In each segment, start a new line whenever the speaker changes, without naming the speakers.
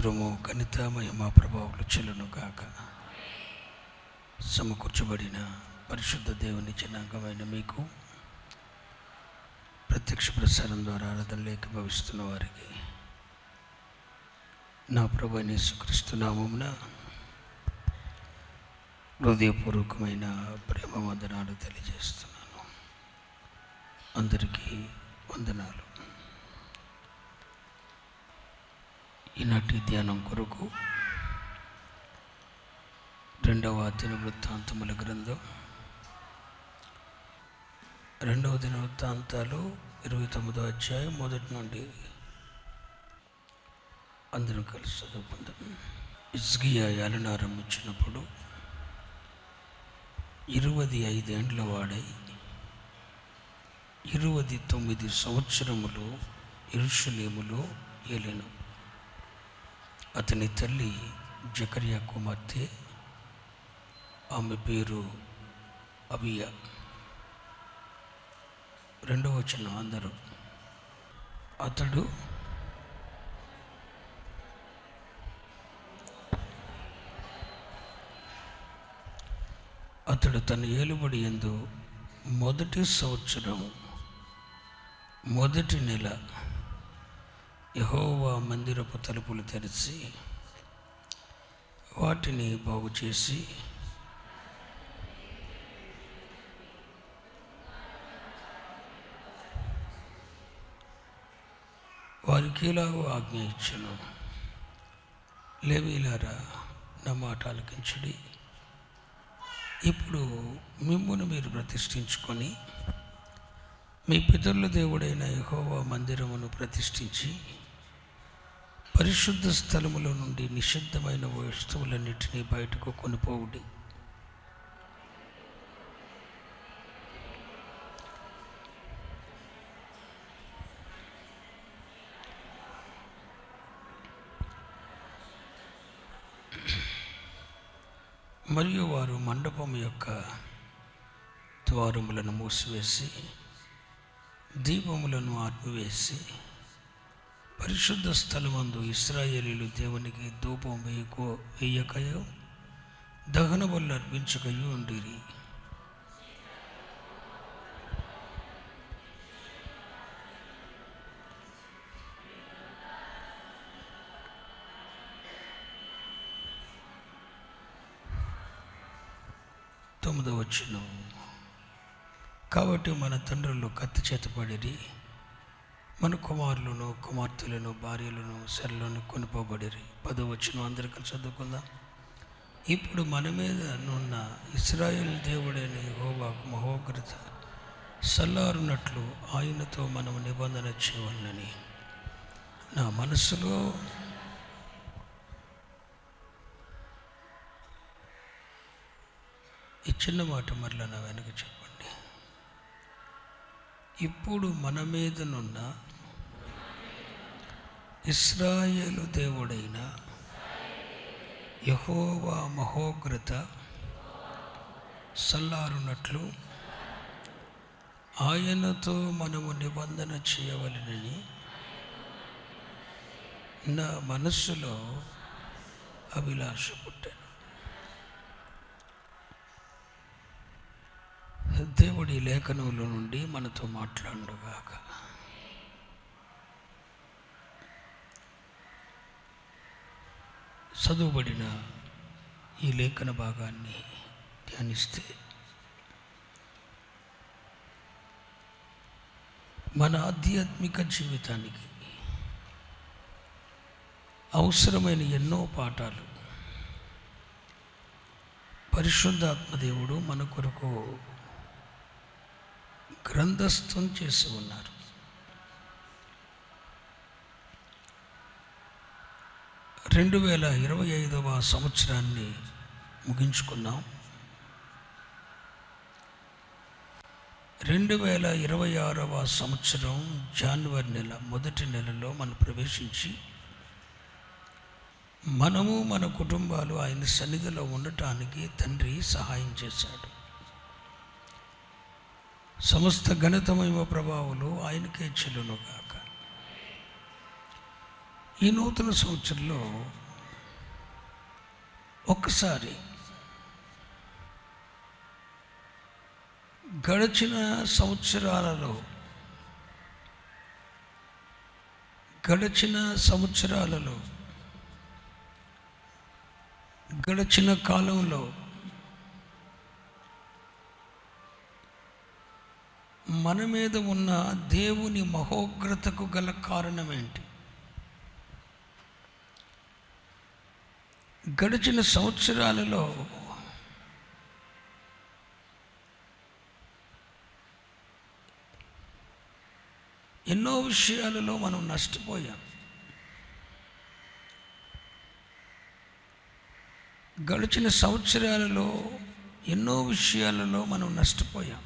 స్తోత్రము ఘనత మహిమ ప్రభావాలు చెల్లును కాక. సమకూర్చబడిన పరిశుద్ధ దేవుని జనాంగమైన మీకు ప్రత్యక్ష ప్రసారం ద్వారా ఆరాధనలు ఏకీభవిస్తున్న వారికి నా ప్రభువైన యేసుక్రీస్తు నామమున హృదయపూర్వకమైన ప్రేమ వందనాలు తెలియజేస్తున్నాను. అందరికీ వందనాలు. ఈనాటి ధ్యానం కొరకు 2వ దినవృత్తాంతముల గ్రంథం 2వ దినవృత్తాంతాలు 29వ అధ్యాయం 1 నుండి అందరం కలిసి చదువుకుందాం. హిజ్కియా ఏలన ఆరంభించినప్పుడు 25 ఏండ్ల వాడై 29 సంవత్సరములు యెరూషలేములో ఏలెను. అతని తల్లి జకర్యా కుమార్తె, ఆమె పేరు అబియా. 2వ వచనం అందరూ. అతడు తన ఏలుబడి యందు మొదటి సంవత్సరం మొదటి నెల యెహోవా మందిరపు తలుపులు తెరిచి వాటిని బాగు చేసి వారికి ఇలాగూ ఆజ్ఞ ఇచ్చెను, లేవీయులారా, నా మాట ఆలకించుడి. ఇప్పుడు మిమ్మును మీరు ప్రతిష్ఠించుకొని మీ పితరుల దేవుడైన యెహోవా మందిరమును ప్రతిష్ఠించి పరిశుద్ధ స్థలములో నుండి నిషిద్ధమైన వస్తువులన్నిటినీ బయటకు కొనిపోవుడి. మరియు వారు మండపం యొక్క ద్వారములను మూసివేసి దీపములను ఆర్పివేసి పరిశుద్ధ స్థలమందు ఇశ్రాయేలీయులు దేవునికి ధూపం వేయకయో దహన బలులు అర్పించకయో ఉండిరి. తొమ్మిదవ వచనం. కాబట్టి మన తండ్రులు కత్తి చేతపడిరి, మన కుమారులను కుమార్తెలను భార్యలను సెరలోని కొనిపోబడిరి. 10వ వచనం అందరూ కలిసి చదువుకుందాం. ఇప్పుడు మన మీద నున్న ఇశ్రాయేలు దేవుడైన యెహోవా మహోగ్రత సల్లారునట్లు ఆయనతో మనము నిబంధన చేయవలనని నా మనసులో ఈ చిన్న మాట మరలా నా వెనక చెప్పండి. ఇప్పుడు మన మీదనున్న ఇశ్రాయేలు దేవుడైన యెహోవా మహోగ్రత సల్లారునట్లు ఆయనతో మనము నిబంధన చేయవలెనని నా మనస్సులో అభిలాష పుట్టాను. దేవుడి లేఖనముల నుండి మనతో మాట్లాడుగాక. చదువుబడిన ఈ లేఖన భాగాన్ని ధ్యానిస్తే మన ఆధ్యాత్మిక జీవితానికి అవసరమైన ఎన్నో పాఠాలు పరిశుద్ధాత్మ దేవుడు మన కొరకు గ్రంథస్థం చేసి ఉన్నారు. రెండు 2025వ సంవత్సరాన్ని ముగించుకున్నాం. 2026వ సంవత్సరం జనవరి నెల మొదటి నెలలో మనం ప్రవేశించి మనము మన కుటుంబాలు ఆయన సన్నిధిలో ఉండటానికి తండ్రి సహాయం చేశాడు. సమస్త ఘనత మహిమ ప్రభావాలు ఆయనకే చెల్లును గాక. ఈ నూతన సంవత్సరంలో ఒక్కసారి గడిచిన సంవత్సరాలలో గడిచిన కాలంలో మన మీద ఉన్న దేవుని మహోగ్రతకు గల కారణం ఏంటి? గడిచిన సంవత్సరాలలో ఎన్నో విషయాలలో మనం నష్టపోయాం. గడిచిన సంవత్సరాలలో ఎన్నో విషయాలలో మనం నష్టపోయాం.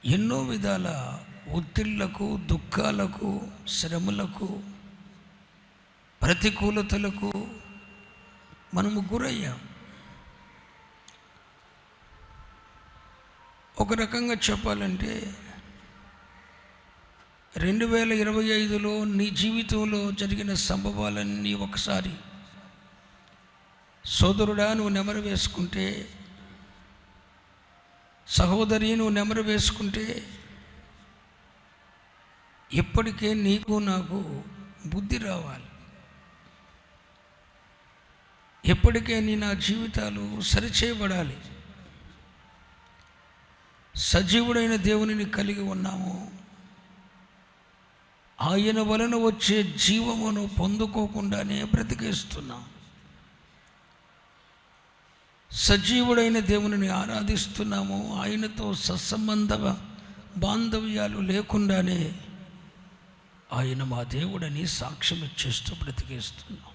ఎన్నో విధాల ఒత్తిళ్లకు, దుఃఖాలకు, శ్రమలకు, ప్రతికూలతలకు మనము గురయ్యాం. ఒక రకంగా చెప్పాలంటే 2025లో నీ జీవితంలో జరిగిన సంభవాలన్నీ ఒకసారి సోదరుడా నువ్వు నెమరు వేసుకుంటే, సహోదరి నువ్వు నెమరు వేసుకుంటే, ఇప్పటికే నీకు నాకు బుద్ధి రావాలి. ఎప్పటికే నా జీవితాలు సరిచేయబడాలి. సజీవుడైన దేవునిని కలిగి ఉన్నాము. ఆయన వలన వచ్చే జీవమును పొందుకోకుండానే బ్రతికేస్తున్నాం. సజీవుడైన దేవునిని ఆరాధిస్తున్నాము. ఆయనతో సత్సంబంధ బాంధవ్యాలు లేకుండానే ఆయన మా దేవుడని సాక్ష్యం ఇచ్చేస్తూ బ్రతికేస్తున్నాం.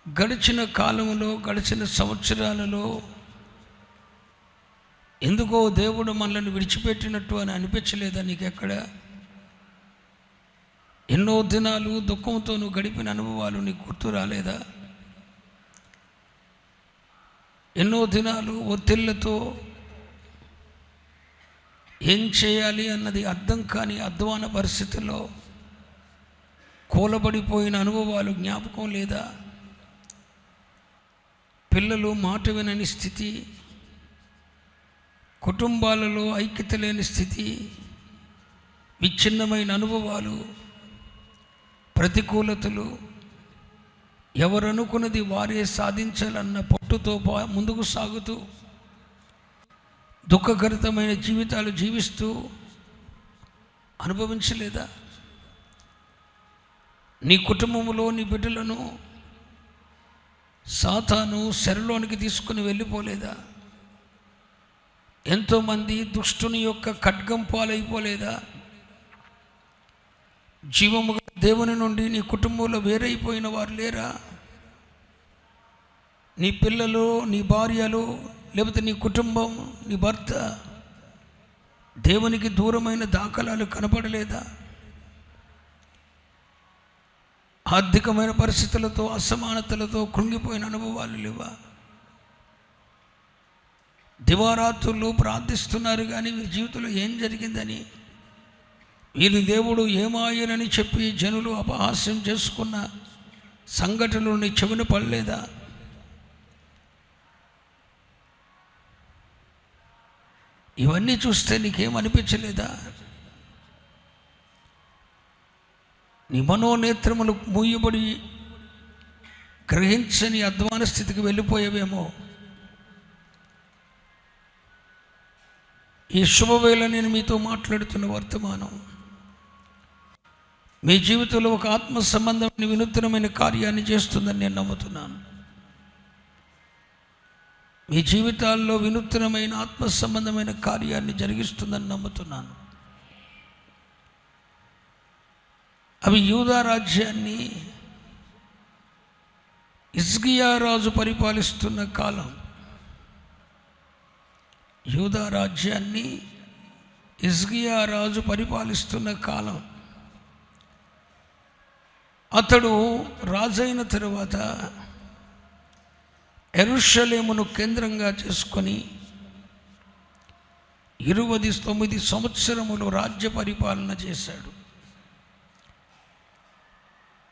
గడిచిన కాలంలో, గడిచిన సంవత్సరాలలో ఎందుకో దేవుడు మనల్ని విడిచిపెట్టినట్టు అని అనిపించలేదా నీకెక్కడ? ఎన్నో దినాలు దుఃఖంతో నువ్వు గడిపిన అనుభవాలు నీకు గుర్తు రాలేదా? ఎన్నో దినాలు ఒత్తిళ్లతో ఏం చేయాలి అన్నది అర్థం కాని అధ్వాన పరిస్థితుల్లో కూలబడిపోయిన అనుభవాలు జ్ఞాపకం లేదా? పిల్లలు మాట వినని స్థితి, కుటుంబాలలో ఐక్యత లేని స్థితి, విచ్ఛిన్నమైన అనుభవాలు, ప్రతికూలతలు, ఎవరనుకున్నది వారే సాధించాలన్న పట్టుతో ముందుకు సాగుతూ దుఃఖకరితమైన జీవితాలు జీవిస్తూ అనుభవించలేదా? నీ కుటుంబంలో నీ బిడ్డలను సాతాను శరలోనికి తీసుకుని వెళ్ళిపోలేదా? ఎంతోమంది దుష్టుని యొక్క ఖడ్గం పాలైపోలేదా? జీవము దేవుని నుండి నీ కుటుంబంలో వేరైపోయిన వారు లేరా? నీ పిల్లలు, నీ భార్యలు, లేకపోతే నీ కుటుంబం, నీ భర్త దేవునికి దూరమైన దాఖలాలు కనపడలేదా? ఆర్థికమైన పరిస్థితులతో, అసమానతలతో కృంగిపోయిన అనుభవాలు లేవా? దివారాత్రులు ప్రార్థిస్తున్నారు కానీ వీరి జీవితంలో ఏం జరిగిందని, వీరి దేవుడు ఏమాయనని చెప్పి జనులు అపహాస్యం చేసుకున్న సంఘటనలు నీ చెవిన పడలేదా? ఇవన్నీ చూస్తే నీకేమనిపించలేదా? నీ మనోనేత్రములు మూయబడి గ్రహించని అధ్వాన స్థితికి వెళ్ళిపోయేవేమో. ఈ శుభవేళ నేను మీతో మాట్లాడుతున్న వర్తమానం మీ జీవితంలో ఒక ఆత్మ సంబంధమైన వినూత్నమైన కార్యాన్ని చేస్తుందని నేను నమ్ముతున్నాను. మీ జీవితాల్లో వినూత్నమైన ఆత్మ సంబంధమైన కార్యాన్ని జరిగిస్తుందని నమ్ముతున్నాను. అవి యూదా రాజ్యాన్ని హిజ్కియా రాజు పరిపాలిస్తున్న కాలం. యూదా రాజ్యాన్ని హిజ్కియా రాజు పరిపాలిస్తున్న కాలం. అతడు రాజైన తరువాత యెరూషలేమును కేంద్రంగా చేసుకొని 29 సంవత్సరములు రాజ్య పరిపాలన చేశాడు.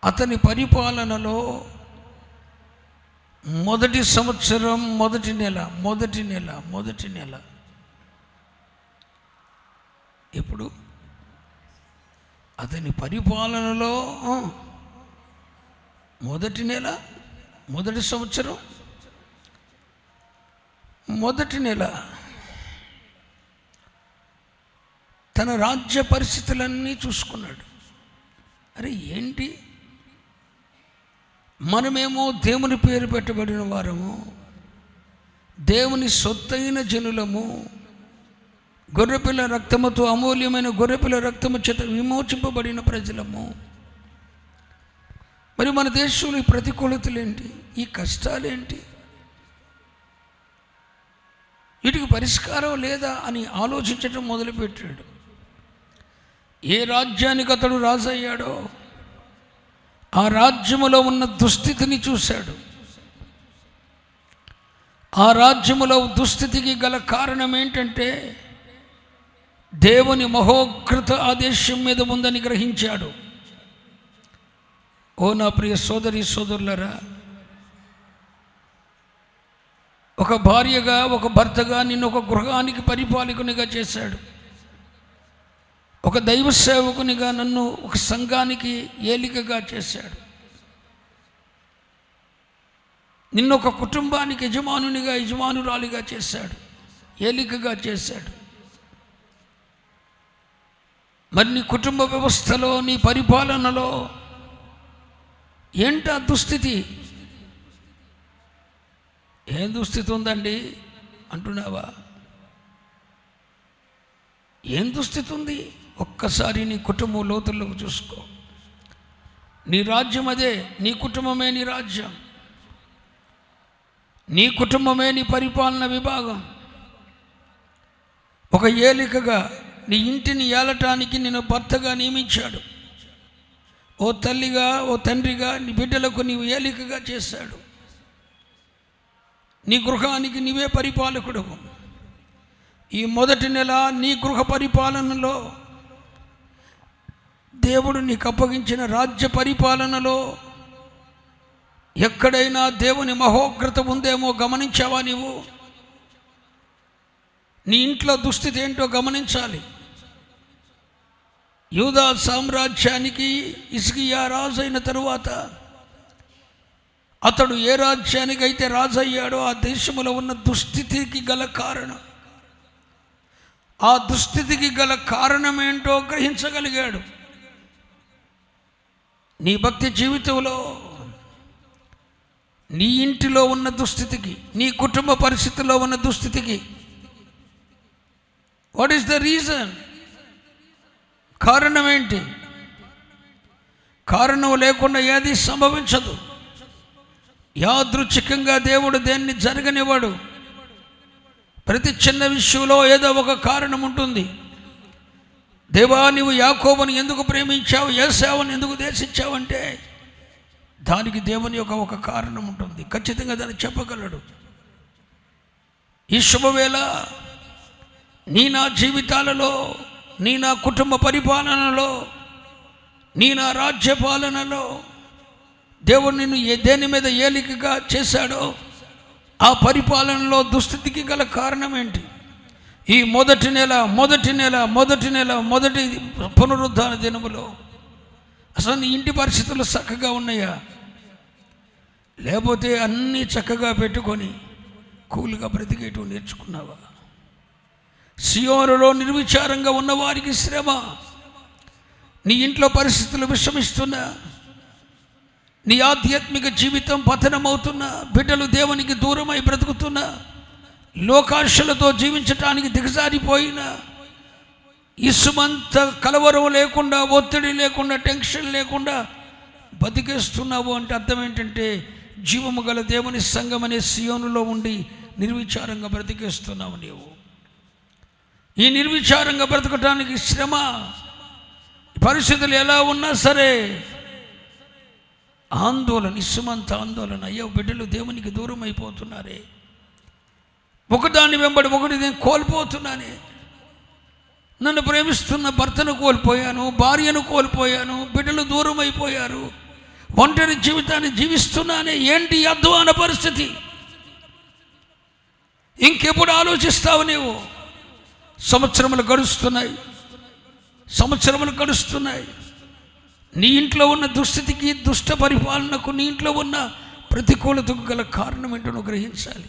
అతని పరిపాలనలో మొదటి సంవత్సరం మొదటి నెల ఇప్పుడు అతని పరిపాలనలో మొదటి నెల మొదటి సంవత్సరం మొదటి నెల తన రాజ్య పరిస్థితులన్నీ చూసుకున్నాడు. అరే ఏంటి, మనమేమో దేవుని పేరు పెట్టబడిన వారము, దేవుని సొత్తైన జనులము, గొర్రెపిల్ల రక్తముతో అమూల్యమైన గొర్రెపిల్ల రక్తము చేత విమోచింపబడిన ప్రజలము. మరి మన దేశంలో ఈ ప్రతికూలతలేంటి, ఈ కష్టాలేంటి, వీటికి పరిష్కారం లేదా అని ఆలోచించడం మొదలుపెట్టాడు. ఏ రాజ్యానికి అతడు రాజు అయ్యాడో ఆ రాజ్యములో ఉన్న దుస్థితిని చూశాడు. ఆ రాజ్యములో దుస్థితికి గల కారణం ఏంటంటే దేవుని మహోగ్రత ఆదేశం మీద ఉందని గ్రహించాడు. ఓ నా ప్రియ సోదరి సోదరులరా, ఒక భార్యగా ఒక భర్తగా నిన్ను ఒక గృహానికి పరిపాలకునిగా చేశాడు. ఒక దైవ సేవకునిగా నన్ను ఒక సంఘానికి ఏలికగా చేశాడు. నిన్ను ఒక కుటుంబానికి యజమానురాలిగా చేశాడు, ఏలికగా చేశాడు. మరి నీ కుటుంబ వ్యవస్థలో, నీ పరిపాలనలో ఏంటా దుస్థితి? ఏం దుస్థితి ఉందండి అంటున్నావా? ఏం దుస్థితి ఉంది? ఒక్కసారి నీ కుటుంబం లోతుల్లోకి చూసుకో. నీ రాజ్యం అదే, నీ కుటుంబమే నీ రాజ్యం, నీ కుటుంబమే నీ పరిపాలన విభాగం. ఒక ఏలికగా నీ ఇంటిని ఏలటానికి నిన్ను భర్తగా నియమించాడు. ఓ తల్లిగా, ఓ తండ్రిగా నీ బిడ్డలకు నీవు ఏలికగా చేశాడు. నీ గృహానికి నీవే పరిపాలకుడు. ఈ మొదటి నెల నీ గృహ పరిపాలనలో, దేవుడు నీకు అప్పగించిన రాజ్య పరిపాలనలో ఎక్కడైనా దేవుని మహోగ్రత ఉందేమో గమనించావా? నీవు నీ ఇంట్లో దుస్థితి ఏంటో గమనించాలి. యూదా సామ్రాజ్యానికి హిజ్కియా రాజు అయిన తరువాత అతడు ఏ రాజ్యానికి అయితే రాజు అయ్యాడో ఆ దేశంలో ఉన్న దుస్థితికి గల కారణం, ఆ దుస్థితికి గల కారణం ఏంటో గ్రహించగలిగాడు. నీ భక్తి జీవితంలో, నీ ఇంటిలో ఉన్న దుస్థితికి, నీ కుటుంబ పరిస్థితుల్లో ఉన్న దుస్థితికి వాట్ ఈస్ ద రీజన్? కారణం ఏంటి? కారణం లేకుండా ఏది సంభవించదు. యాదృచ్ఛికంగా దేవుడు దేన్ని జరగనివ్వడు. ప్రతి చిన్న విషయంలో ఏదో ఒక కారణం ఉంటుంది. దేవా, నీవు యాకోబుని ఎందుకు ప్రేమించావు, ఏశావుని ఎందుకు ద్వేషించావంటే దానికి దేవుని యొక్క ఒక కారణం ఉంటుంది. ఖచ్చితంగా దాన్ని చెప్పగలడు. ఈ శుభవేళ నీ నా జీవితాలలో, నీ నా కుటుంబ పరిపాలనలో, నీ నా రాజ్య పాలనలో దేవుడు నిన్ను దేని మీద ఏలికగా చేశాడో ఆ పరిపాలనలో దుస్థితికి గల కారణం ఏంటి? ఈ మొదటి పునరుద్ధాన దినములో అసలు నీ ఇంటి పరిస్థితులు చక్కగా ఉన్నాయా? లేకపోతే అన్నీ చక్కగా పెట్టుకొని కూల్గా బ్రతికేటూ నేర్చుకున్నావా? సియోనులో నిర్విచారంగా ఉన్నవారికి శ్రమ. నీ ఇంట్లో పరిస్థితులు విషమిస్తున్నా, నీ ఆధ్యాత్మిక జీవితం పతనమవుతున్నా, బిడ్డలు దేవునికి దూరమై బ్రతుకుతున్నా, లోకాశలతో జీవించటానికి దిగజారిపోయినా, ఇసుమంత కలవరం లేకుండా, ఒత్తిడి లేకుండా, టెన్షన్ లేకుండా బతికేస్తున్నావు అంటే అర్థం ఏంటంటే జీవము గల దేవుని సంఘం అనే సియోనులో ఉండి నిర్విచారంగా బ్రతికేస్తున్నావు నీవు. ఈ నిర్విచారంగా బ్రతకటానికి శ్రమ. పరిస్థితులు ఎలా ఉన్నా సరే ఆందోళన, ఇసుమంత ఆందోళన. అయ్యో, బిడ్డలు దేవునికి దూరం అయిపోతున్నారే, ఒకదాని వెంబడి ఒకటి నేను కోల్పోతున్నానే. నన్ను ప్రేమిస్తున్న భర్తను కోల్పోయాను, భార్యను కోల్పోయాను, బిడ్డలు దూరం అయిపోయారు, ఒంటరి జీవితాన్ని జీవిస్తున్నానే, ఏంటి అధ్వాన పరిస్థితి? ఇంకెప్పుడు ఆలోచిస్తావు నీవు? సంవత్సరములు గడుస్తున్నాయి. నీ ఇంట్లో ఉన్న దుస్థితికి, దుష్ట పరిపాలనకు, నీ ఇంట్లో ఉన్న ప్రతికూలతకు గల కారణం ఏంటో నువ్వు గ్రహించాలి.